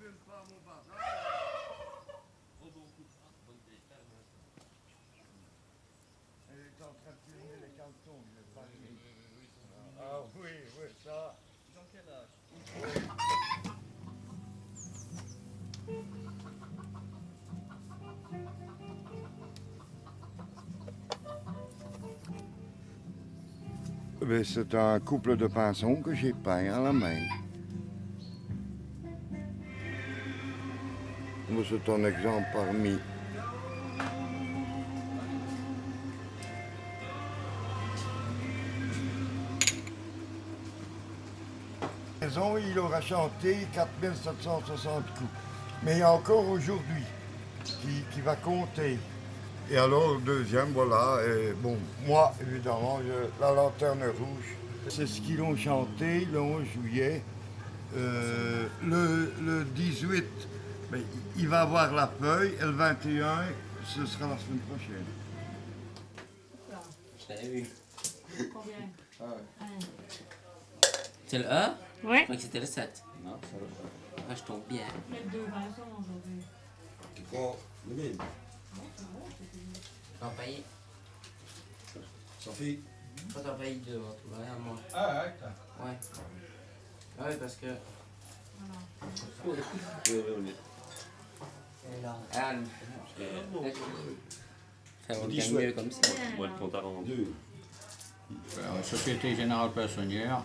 Elle est en train de filmer les cantons, je vais pas dire. Ah oui, oui, ça. Dans quel âge? Ben, c'est un couple de pinsons que j'ai peint à la main. C'est un exemple parmi. Il aura chanté 4760 coups. Mais il y a encore aujourd'hui qui va compter. Et alors, le deuxième, voilà. Et bon, moi, évidemment, la lanterne rouge. C'est ce qu'ils ont chanté le 11 juillet. Le 18, ben, il va avoir la feuille. Et le 21, ce sera la semaine prochaine. Je t'avais vu. Combien? Ah ouais. C'est le 1? Oui. Je crois que c'était le 7. Non, c'est le Ah, je tombe bien. Il y a 2 Vincent aujourd'hui. Tu prends le mille. T'en payes. Sophie. Toi, t'en payes 2, hein, tu vois, à moi. Ah ouais, Ouais. Ah ouais, parce que. Oui, oui, Anne. Ça va bien mieux comme ça. Moi, le compte à rendre. Deux. Société Générale Poissonnière,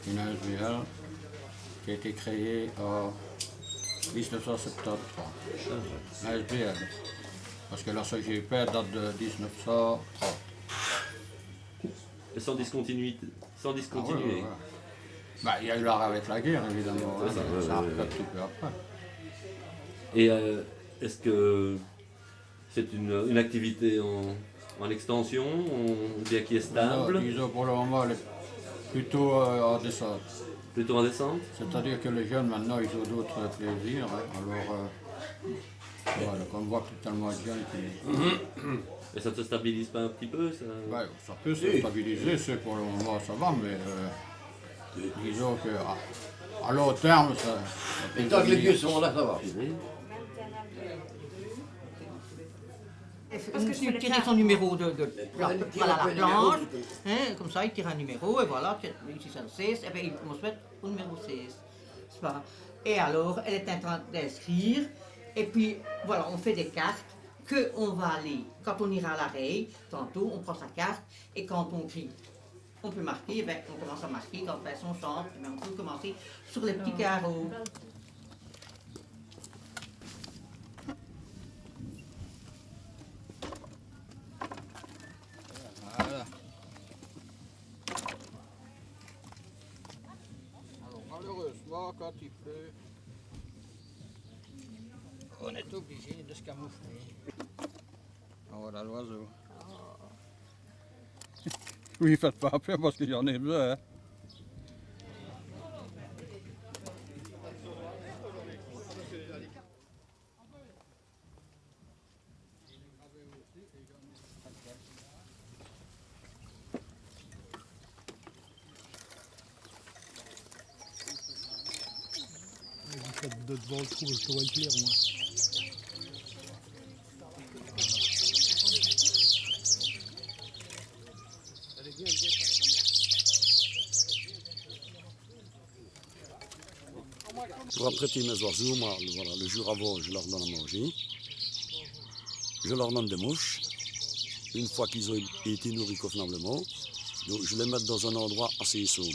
une SBL qui a été créée en 1973. La SBL. Parce que la SGP date de 1930. Et sans discontinuité. Sans discontinuer. Bah, il y a eu l'arrêt avec la guerre, évidemment. C'est ça, Ça a ouais. un petit peu après. Et est-ce que c'est une activité en extension, bien qui est stable, Disons, pour le moment, elle est plutôt en descente. plutôt en descente? C'est-à-dire que les jeunes, maintenant, ils ont d'autres plaisirs. Hein. Alors, voilà, comme on voit qu'il y a tellement de jeunes qui... Et ça ne se stabilise pas un petit peu ça... Ouais, ça peut se stabiliser, c'est pour le moment, ça va, mais disons que à long terme, ça peut Et tant que les devenir- vieux sont là, ça va. Parce que je Il fais tire les son numéro de Voilà, la le planche, numéro, hein, comme ça il tire un numéro, et voilà, ici c'est le 16, et bien il commence à mettre au numéro 16. C'est pas- Et alors, elle est en train d'inscrire, et puis voilà, on fait des cartes, qu'on va aller, quand on ira à l'arrêt, tantôt on prend sa carte, et quand on crie, on peut marquer, ben, on commence à marquer, quand on chante, ben, on peut commencer sur les petits carreaux. Voilà. Alors, malheureusement, quand il pleut, on est obligé de se camoufler. Ah, voilà l'oiseau. Oui, faites pas peur parce qu'il y en a besoin. Hein. Devant le trou, je te vois clair, moi. Pour apprêter mes oiseaux, moi, voilà, le jour avant, je leur donne à manger. Je leur donne des mouches. Une fois qu'ils ont été nourris convenablement, donc je les mets dans un endroit assez sombre.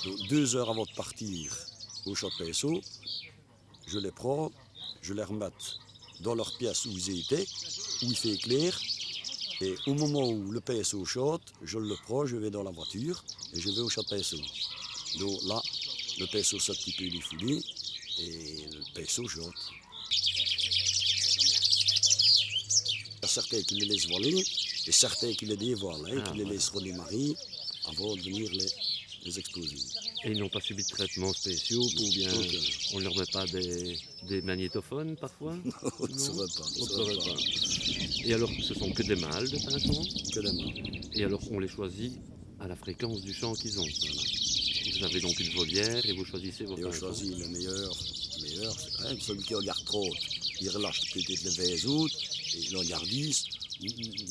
Donc 2 heures avant de partir au champ de PSO, je les prends, je les remets dans leur pièce où ils étaient, où il fait clair. Et au moment où le PSO chante, je le prends, je vais dans la voiture et je vais au champ de PSO. Donc là, le PSO saute un petit peu les foulées et le PSO chante. Il y a certains qui les laissent voler et certains qui les dévoilent, hein, qui les laissent redémarrer avant de venir les exposer. Et ils n'ont pas subi de traitements spéciaux ou bien Ok. on ne leur met pas des magnétophones parfois? On ne saurait pas. On ne saurait pas. Et alors ce sont que des mâles de pinsons? Que les mains. Et alors on les choisit à la fréquence du chant qu'ils ont. Voilà. Vous avez donc une volière et vous choisissez vos Et on pinsons. choisit le meilleur, hein, celui qui regarde trop. Il relâche peut-être les autres, et il en garde 10, ou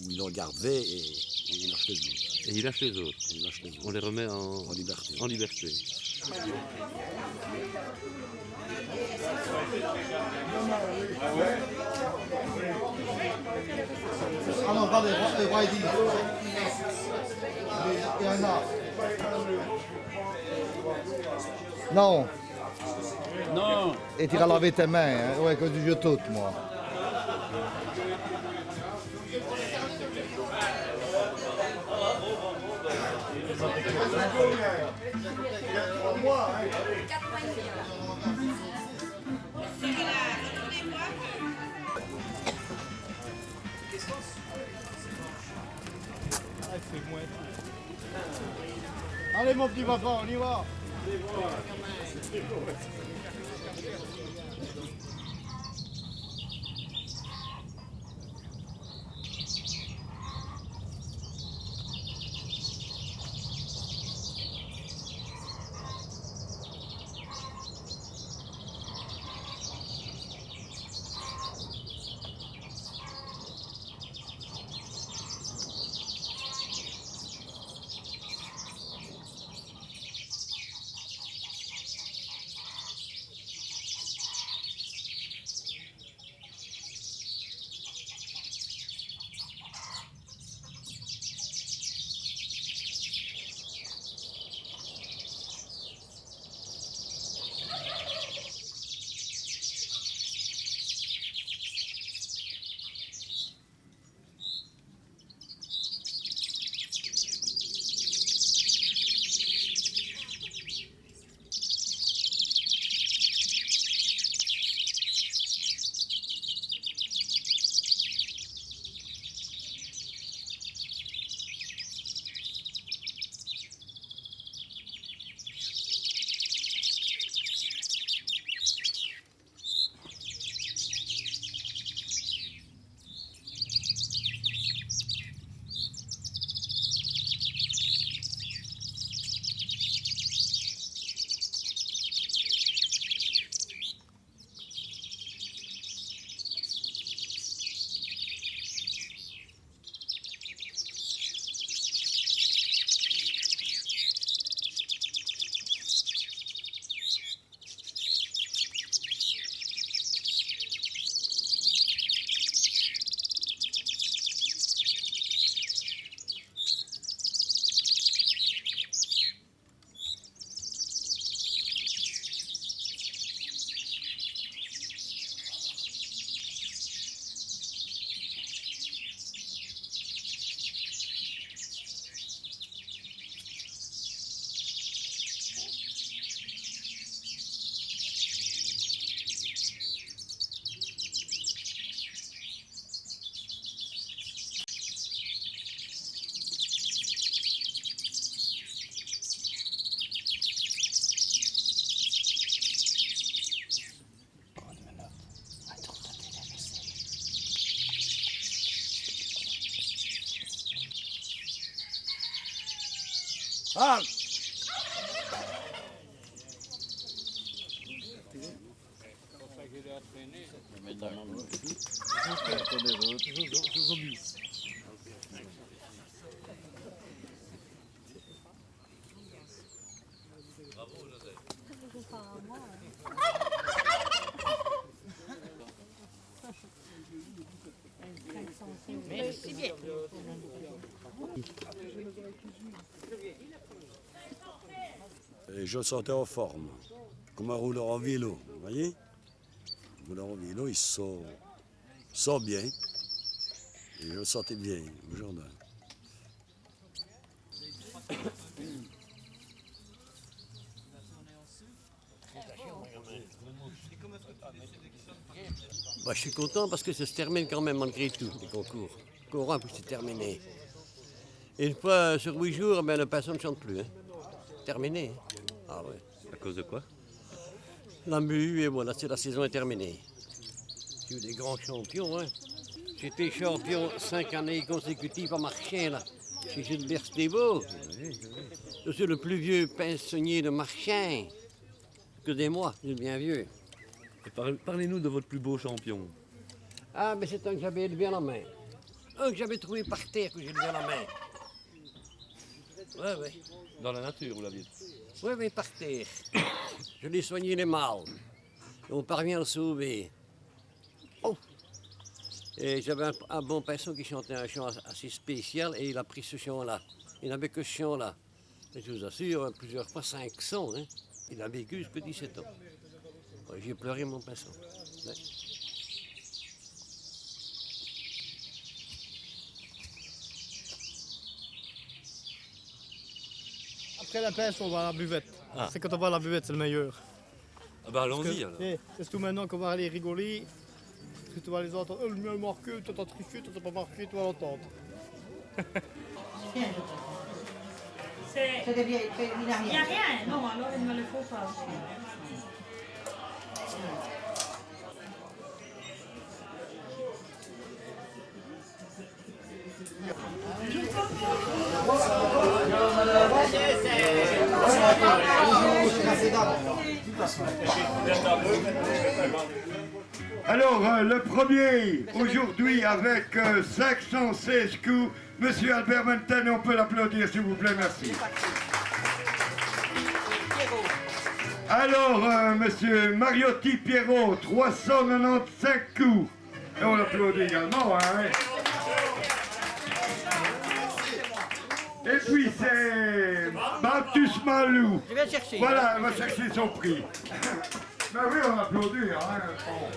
il en garde 20 et il lâche les autres. Et il lâche les autres. Il lâche les autres. On les remet En liberté. en liberté. Ah non, pas des Whitey. Il y en a. Non. Non. Et tu iras laver tes mains, hein. Ouais, que du jeu tout, moi. Allez mon petit papa, on y va. Ah! Merci bien. Et je sentais en forme, comme un rouleur en vélo, vous voyez? Un rouleur en vélo, il sort bien. Et je le sentais bien au jardin. Bah, je suis content parce que ça se termine quand même malgré tout, les concours. Courant, puis c'est terminé. Et une fois sur 8 jours, ben, le pinceau ne chante plus. Hein. Terminé. Hein. Ah ouais. À cause de quoi? La mue, et voilà, la saison est terminée. J'ai eu des grands champions. Hein. J'étais champion 5 années consécutives à Marchais, là, chez Gilbert Stébeau. Je suis le plus vieux pinsonnier de Marchand. Que des mois, je suis bien vieux. Et parlez-nous de votre plus beau champion. Ah, mais c'est un que j'avais élevé à la main. Un que j'avais trouvé par terre, que j'ai élevé à la main. Oui, oui. Dans la nature, vous l'aviez. Oui, oui, par terre. Je l'ai soigné les mâles. Et on parvient à le sauver. Oh! Et j'avais un bon pinson qui chantait un chant assez spécial et il a pris ce chant-là. Il n'avait que ce chant-là. Et je vous assure, plusieurs fois 500, hein. Il a vécu jusqu'à 17 ans. Ouais, j'ai pleuré mon pinson. Ouais. Après la pêche, on va à la buvette. Ah. C'est quand on va à la buvette, c'est le meilleur. Ah bah Parce allons-y que, alors. c'est tout maintenant qu'on va aller rigoler. Parce que tu vas les entendre. Oh, le mien est marqué, toi t'as triché, toi t'as pas marqué, tu vas l'entendre. C'est... C'est des vieilles, il n'a Il n'y a rien. rien, non, alors il ne me le faut pas aussi. Alors, le premier, aujourd'hui, avec 516 coups, Monsieur Albert Montagne, on peut l'applaudir, s'il vous plaît, merci. Alors, Monsieur Mariotti Pierrot, 395 coups. Et on l'applaudit également, hein. Et puis c'est Baptus Malou. Je vais le chercher. Voilà, elle va chercher son prix. Ben oui, on applaudit, hein. Bon.